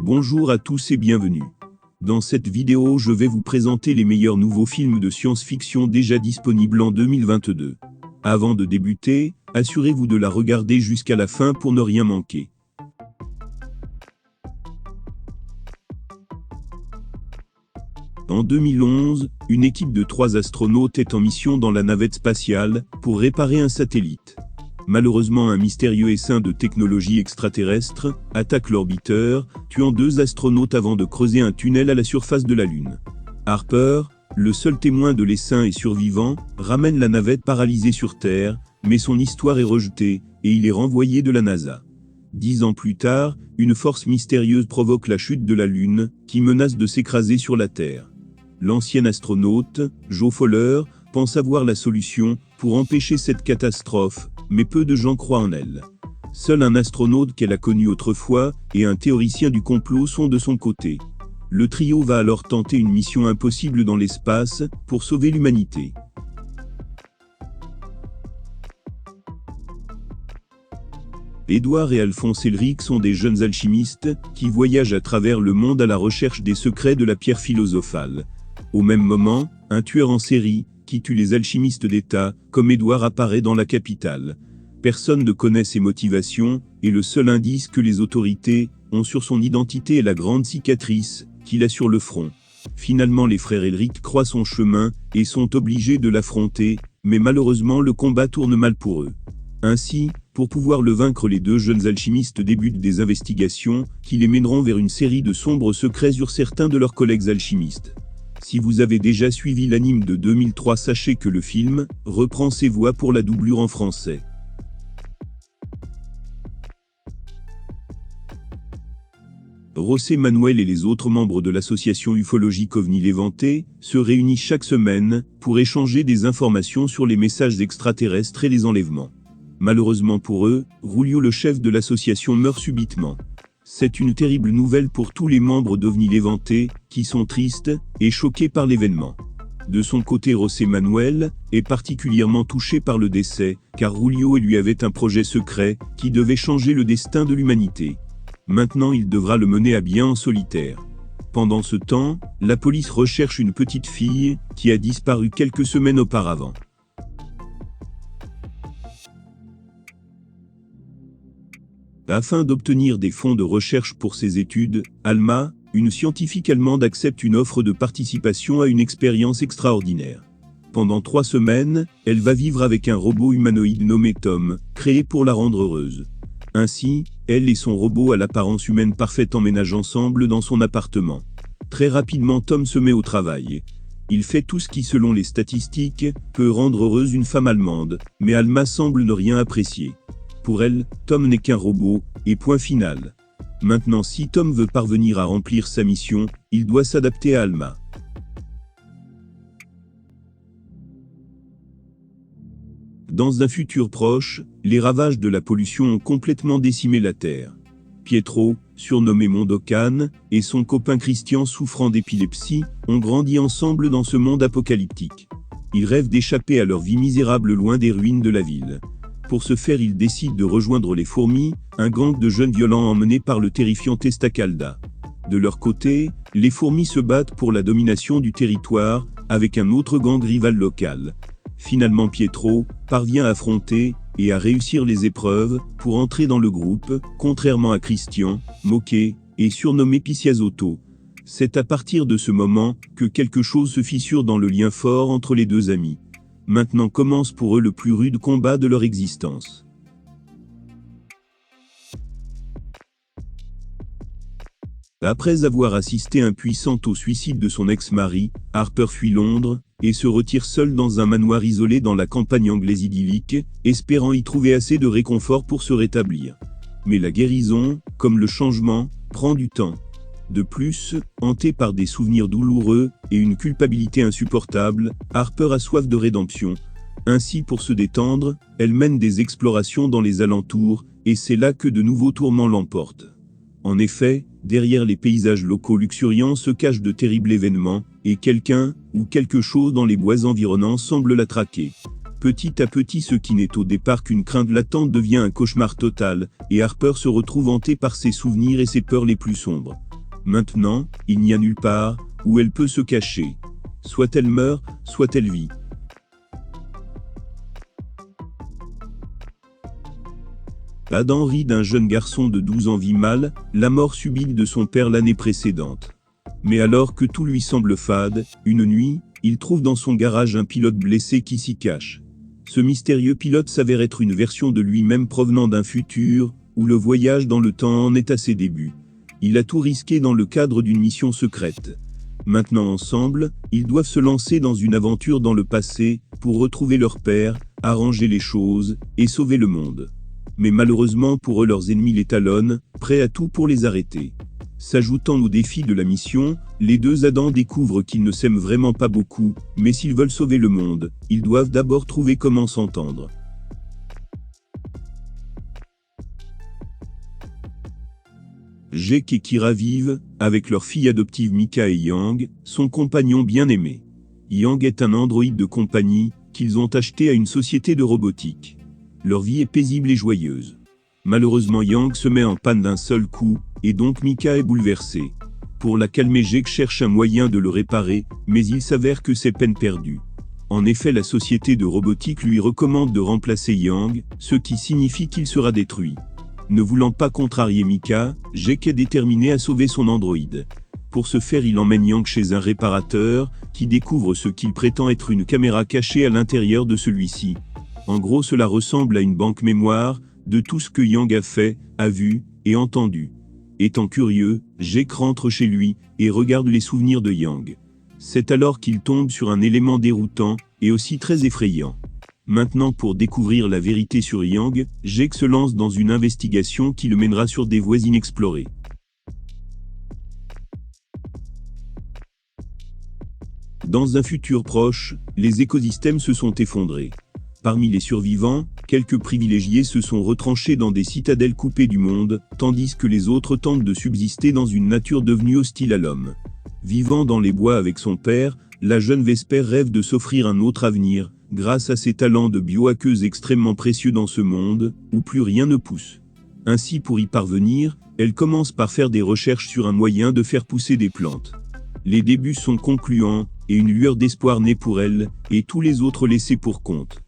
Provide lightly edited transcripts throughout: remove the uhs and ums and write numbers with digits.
Bonjour à tous et bienvenue. Dans cette vidéo, je vais vous présenter les meilleurs nouveaux films de science-fiction déjà disponibles en 2022. Avant de débuter, assurez-vous de la regarder jusqu'à la fin pour ne rien manquer. En 2011, une équipe de 3 astronautes est en mission dans la navette spatiale pour réparer un satellite. Malheureusement, un mystérieux essaim de technologie extraterrestre attaque l'orbiteur, tuant 2 astronautes avant de creuser un tunnel à la surface de la Lune. Harper, le seul témoin de l'essaim et survivant, ramène la navette paralysée sur Terre, mais son histoire est rejetée, et il est renvoyé de la NASA. 10 ans plus tard, une force mystérieuse provoque la chute de la Lune, qui menace de s'écraser sur la Terre. L'ancien astronaute, Joe Fowler, pense avoir la solution pour empêcher cette catastrophe, mais peu de gens croient en elle. Seul un astronaute qu'elle a connu autrefois et un théoricien du complot sont de son côté. Le trio va alors tenter une mission impossible dans l'espace pour sauver l'humanité. Edward et Alphonse Elric sont des jeunes alchimistes qui voyagent à travers le monde à la recherche des secrets de la pierre philosophale. Au même moment, un tueur en série qui tue les alchimistes d'État, comme Edward, apparaît dans la capitale. Personne ne connaît ses motivations, et le seul indice que les autorités ont sur son identité est la grande cicatrice qu'il a sur le front. Finalement, les frères Elric croisent son chemin et sont obligés de l'affronter, mais malheureusement le combat tourne mal pour eux. Ainsi, pour pouvoir le vaincre, les 2 jeunes alchimistes débutent des investigations qui les mèneront vers une série de sombres secrets sur certains de leurs collègues alchimistes. Si vous avez déjà suivi l'anime de 2003, sachez que le film reprend ses voix pour la doublure en français. José Manuel et les autres membres de l'association ufologique OVNI Levante se réunissent chaque semaine pour échanger des informations sur les messages extraterrestres et les enlèvements. Malheureusement pour eux, Julio, le chef de l'association, meurt subitement. C'est une terrible nouvelle pour tous les membres d'OVNI Levante, qui sont tristes et choqués par l'événement. De son côté, José Manuel est particulièrement touché par le décès, car Julio lui avait un projet secret qui devait changer le destin de l'humanité. Maintenant, il devra le mener à bien en solitaire. Pendant ce temps, la police recherche une petite fille qui a disparu quelques semaines auparavant. Afin d'obtenir des fonds de recherche pour ses études, Alma, une scientifique allemande, accepte une offre de participation à une expérience extraordinaire. Pendant 3 semaines, elle va vivre avec un robot humanoïde nommé Tom, créé pour la rendre heureuse. Ainsi, elle et son robot à l'apparence humaine parfaite emménagent ensemble dans son appartement. Très rapidement, Tom se met au travail. Il fait tout ce qui, selon les statistiques, peut rendre heureuse une femme allemande, mais Alma semble ne rien apprécier. Pour elle, Tom n'est qu'un robot, et point final. Maintenant, si Tom veut parvenir à remplir sa mission, il doit s'adapter à Alma. Dans un futur proche, les ravages de la pollution ont complètement décimé la Terre. Pietro, surnommé Mondokan, et son copain Christian, souffrant d'épilepsie, ont grandi ensemble dans ce monde apocalyptique. Ils rêvent d'échapper à leur vie misérable loin des ruines de la ville. Pour ce faire, ils décident de rejoindre les fourmis, un gang de jeunes violents emmenés par le terrifiant Testacalda. De leur côté, les fourmis se battent pour la domination du territoire, avec un autre gang rival local. Finalement, Pietro parvient à affronter et à réussir les épreuves pour entrer dans le groupe, contrairement à Christian, moqué et surnommé Picciazotto. C'est à partir de ce moment que quelque chose se fissure dans le lien fort entre les 2 amis. Maintenant commence pour eux le plus rude combat de leur existence. Après avoir assisté impuissant au suicide de son ex-mari, Harper fuit Londres et se retire seul dans un manoir isolé dans la campagne anglaise idyllique, espérant y trouver assez de réconfort pour se rétablir. Mais la guérison, comme le changement, prend du temps. De plus, hanté par des souvenirs douloureux et une culpabilité insupportable, Harper a soif de rédemption. Ainsi, pour se détendre, elle mène des explorations dans les alentours, et c'est là que de nouveaux tourments l'emportent. En effet, derrière les paysages locaux luxuriants se cachent de terribles événements, et quelqu'un, ou quelque chose dans les bois environnants semble la traquer. Petit à petit, ce qui n'est au départ qu'une crainte latente devient un cauchemar total, et Harper se retrouve hanté par ses souvenirs et ses peurs les plus sombres. Maintenant, il n'y a nulle part où elle peut se cacher. Soit elle meurt, soit elle vit. Adam rit d'un jeune garçon de 12 ans vit mal la mort subite de son père l'année précédente. Mais alors que tout lui semble fade, une nuit, il trouve dans son garage un pilote blessé qui s'y cache. Ce mystérieux pilote s'avère être une version de lui-même provenant d'un futur, où le voyage dans le temps en est à ses débuts. Il a tout risqué dans le cadre d'une mission secrète. Maintenant ensemble, ils doivent se lancer dans une aventure dans le passé, pour retrouver leur père, arranger les choses, et sauver le monde. Mais malheureusement pour eux leurs ennemis les talonnent, prêts à tout pour les arrêter. S'ajoutant aux défis de la mission, les deux Adam découvrent qu'ils ne s'aiment vraiment pas beaucoup, mais s'ils veulent sauver le monde, ils doivent d'abord trouver comment s'entendre. Jake et Kira vivent, avec leur fille adoptive Mika et Yang, son compagnon bien-aimé. Yang est un androïde de compagnie, qu'ils ont acheté à une société de robotique. Leur vie est paisible et joyeuse. Malheureusement Yang se met en panne d'un seul coup, et donc Mika est bouleversée. Pour la calmer Jake cherche un moyen de le réparer, mais il s'avère que c'est peine perdue. En effet la société de robotique lui recommande de remplacer Yang, ce qui signifie qu'il sera détruit. Ne voulant pas contrarier Mika, Jake est déterminé à sauver son androïde. Pour ce faire il emmène Yang chez un réparateur, qui découvre ce qu'il prétend être une caméra cachée à l'intérieur de celui-ci. En gros cela ressemble à une banque mémoire, de tout ce que Yang a fait, a vu, et entendu. Étant curieux, Jake rentre chez lui, et regarde les souvenirs de Yang. C'est alors qu'il tombe sur un élément déroutant, et aussi très effrayant. Maintenant pour découvrir la vérité sur Yang, Jake se lance dans une investigation qui le mènera sur des voies inexplorées. Dans un futur proche, les écosystèmes se sont effondrés. Parmi les survivants, quelques privilégiés se sont retranchés dans des citadelles coupées du monde, tandis que les autres tentent de subsister dans une nature devenue hostile à l'homme. Vivant dans les bois avec son père, la jeune Vesper rêve de s'offrir un autre avenir, grâce à ses talents de biohackeuse extrêmement précieux dans ce monde, où plus rien ne pousse. Ainsi pour y parvenir, elle commence par faire des recherches sur un moyen de faire pousser des plantes. Les débuts sont concluants, et une lueur d'espoir naît pour elle, et tous les autres laissés pour compte.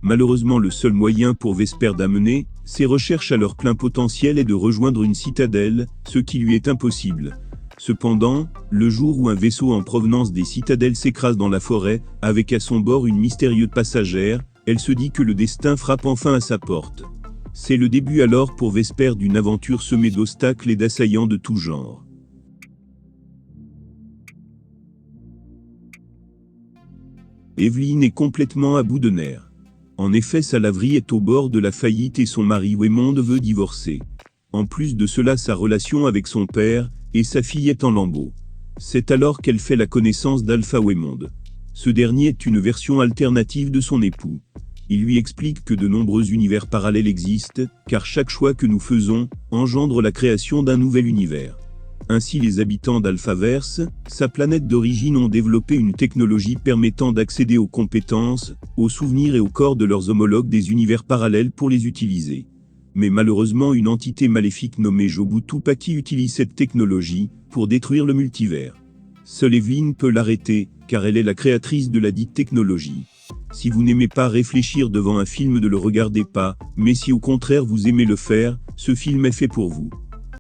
Malheureusement le seul moyen pour Vesper d'amener ses recherches à leur plein potentiel est de rejoindre une citadelle, ce qui lui est impossible. Cependant, le jour où un vaisseau en provenance des citadelles s'écrase dans la forêt, avec à son bord une mystérieuse passagère, elle se dit que le destin frappe enfin à sa porte. C'est le début alors pour Vesper d'une aventure semée d'obstacles et d'assaillants de tout genre. Evelyn est complètement à bout de nerfs. En effet sa laverie est au bord de la faillite et son mari Waymond veut divorcer. En plus de cela sa relation avec son père et sa fille est en lambeaux. C'est alors qu'elle fait la connaissance d'Alpha Waymond. Ce dernier est une version alternative de son époux. Il lui explique que de nombreux univers parallèles existent, car chaque choix que nous faisons engendre la création d'un nouvel univers. Ainsi les habitants d'Alphaverse, sa planète d'origine ont développé une technologie permettant d'accéder aux compétences, aux souvenirs et aux corps de leurs homologues des univers parallèles pour les utiliser. Mais malheureusement une entité maléfique nommée Jobutupaki utilise cette technologie pour détruire le multivers. Seule Evelyn peut l'arrêter, car elle est la créatrice de la dite technologie. Si vous n'aimez pas réfléchir devant un film ne le regardez pas, mais si au contraire vous aimez le faire, ce film est fait pour vous.